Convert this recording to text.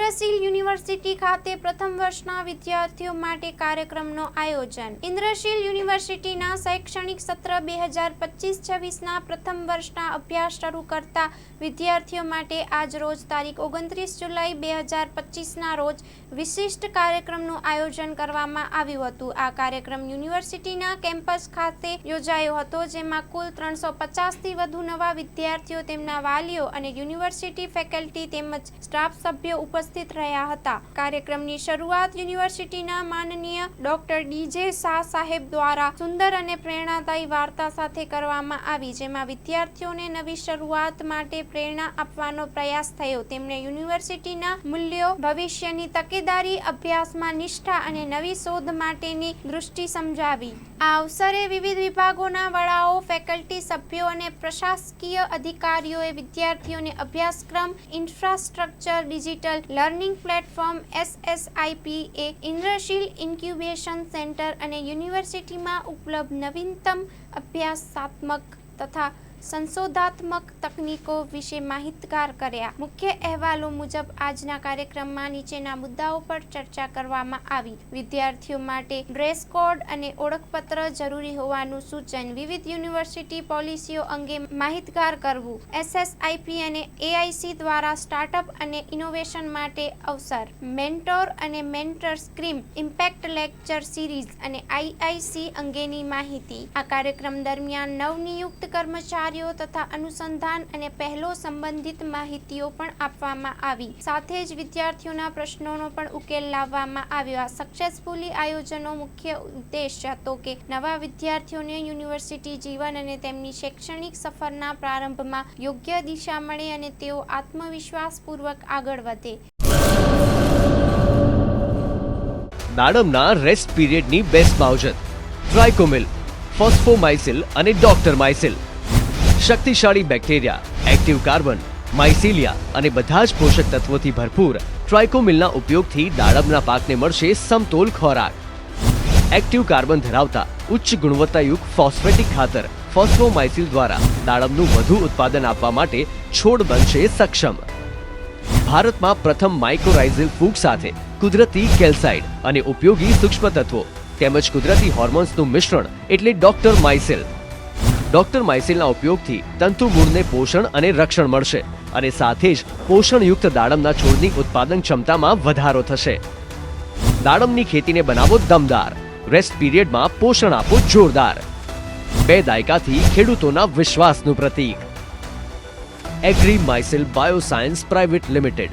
Indrashil university ખાતે પ્રથમ વર્ષના વિદ્યાર્થીઓ માટે કાર્યક્રમનું આયોજન. ઇન્દ્રશીલ યુનિવર્સિટીના શૈક્ષણિક સત્ર 2025-26ના પ્રથમ વર્ષના અભ્યાસ શરૂ કરતા વિદ્યાર્થીઓ માટે આજ રોજ તારીખ 29 જુલાઈ 2025ના રોજ વિશિષ્ટ કાર્યક્રમનું આયોજન કરવામાં આવ્યું હતું. આ કાર્યક્રમ યુનિવર્સિટીના કેમ્પસ ખાતે યોજાયો હતો, જેમાં કુલ 350થી વધુ નવા વિદ્યાર્થીઓ, તેમના વાલીઓ અને યુનિવર્સિટી ફેકલ્ટી તેમજ સ્ટાફ સભ્યો ઉપસ્થિત રહ્યા હતા. કાર્યક્રમની શરૂઆત યુનિવર્સિટીના માનનીય ડોક્ટર ડી.જે. શાહ સાહેબ દ્વારા સુંદર અને પ્રેરણાદાયી વાર્તા સાથે કરવામાં આવી, જેમાં વિદ્યાર્થીઓને નવી શરૂઆત માટે પ્રેરણા આપવાનો પ્રયાસ થયો. તેમણે યુનિવર્સિટીના મૂલ્યો, ભવિષ્યની તકેદારી, અભ્યાસમાં નિષ્ઠા અને નવી શોધ માટેની દૃષ્ટિ સમજાવી. આ અવસરે વિવિધ વિભાગોના વડાઓ, ફેકલ્ટી સભ્યો અને પ્રશાસકીય અધિકારીઓએ વિદ્યાર્થીઓને અભ્યાસક્રમ, infrastructure, digital learning platform, SSIP, Indrashil incubation centre અને યુનિવર્સિટીમાં ઉપલબ્ધ નવીનતમ અભ્યાસાત્મક તથા સંશોધાત્મક તકનીકો વિશે માહિતગાર કર્યા. મુખ્ય અહેવાલો મુજબ આજના કાર્યક્રમમાં નીચેના મુદ્દાઓ પર ચર્ચા કરવામાં આવી. વિદ્યાર્થીઓ માટે ડ્રેસ કોડ અને ઓળખપત્ર જરૂરી હોવાનું સૂચન. વિવિધ યુનિવર્સિટી પોલિસીઓ અંગે માહિતગાર કરવું. SSIP અને AIC દ્વારા સ્ટાર્ટઅપ અને ઇનોવેશન માટે અવસર. મેન્ટોર અને mentor scheme, impact lecture series અને IIC અંગેની માહિતી. આ કાર્યક્રમ દરમિયાન નવનિયુક્ત કર્મચારીઓ તથા અનુસંધાન અને પહેલો સંબંધિત માહિતીઓ પણ આપવામાં આવી. સાથે જ વિદ્યાર્થીઓના પ્રશ્નોનો પણ ઉકેલ લાવવામાં આવ્યો. આ સક્સેસફુલી આયોજનનો મુખ્ય ઉદ્દેશ હતો કે નવા વિદ્યાર્થીઓને યુનિવર્સિટી જીવન અને તેમની શૈક્ષણિક સફરના પ્રારંભમાં યોગ્ય દિશા મળે અને તેઓ આત્મવિશ્વાસપૂર્વક આગળ વધે. દાડમના રેસ્ટ પીરિયડની બેસ્ટ માવજત ટ્રાઇકોમિલ, ફોસ્ફોમાઇસિલ અને ડોક્ટરમાઇસિલ. શક્તિશાળી બેક્ટેરિયા, એક્ટિવ કાર્બન, માઇસીલિયા અને બધા જ પોષક તત્વોથી ભરપૂર ટ્રાઇકોમિલના ઉપયોગથી દાડમના પાકને મળશે સમતોલ ખોરાક. એક્ટિવ કાર્બન ધરાવતા ઉચ્ચ ગુણવત્તાયુક્ત ફોસ્ફેટિક ખાતર ફોસ્ફોમાઇસિલ દ્વારા દાડમનું વધુ ઉત્પાદન આપવા માટે છોડ બનશે સક્ષમ. ભારતમાં પ્રથમ માઇક્રોરાઇઝલ ફૂગ સાથે કુદરતી કેલ્સાઇડ અને ઉપયોગી સૂક્ષ્મ તત્વો તેમજ કુદરતી હોર્મોન્સનું મિશ્રણ એટલે ડોક્ટરમાઇસિલ. ડોક્ટરમાઇસિલના ઉપયોગથી તંતુ મૂળને પોષણ અને રક્ષણ મળશે અને સાથે જ પોષણયુક્ત દાડમના છોડની ઉત્પાદન ક્ષમતામાં વધારો થશે. દાડમની ખેતીને બનાવો દમદાર, રેસ્ટ પીરિયડમાં પોષણ આપો જોરદાર. 2 દાયકાથી ખેડૂતોના વિશ્વાસનું પ્રતીક. એગ્રીમાઇસિલ બાયોસાયન્સ પ્રાઇવેટ લિમિટેડ.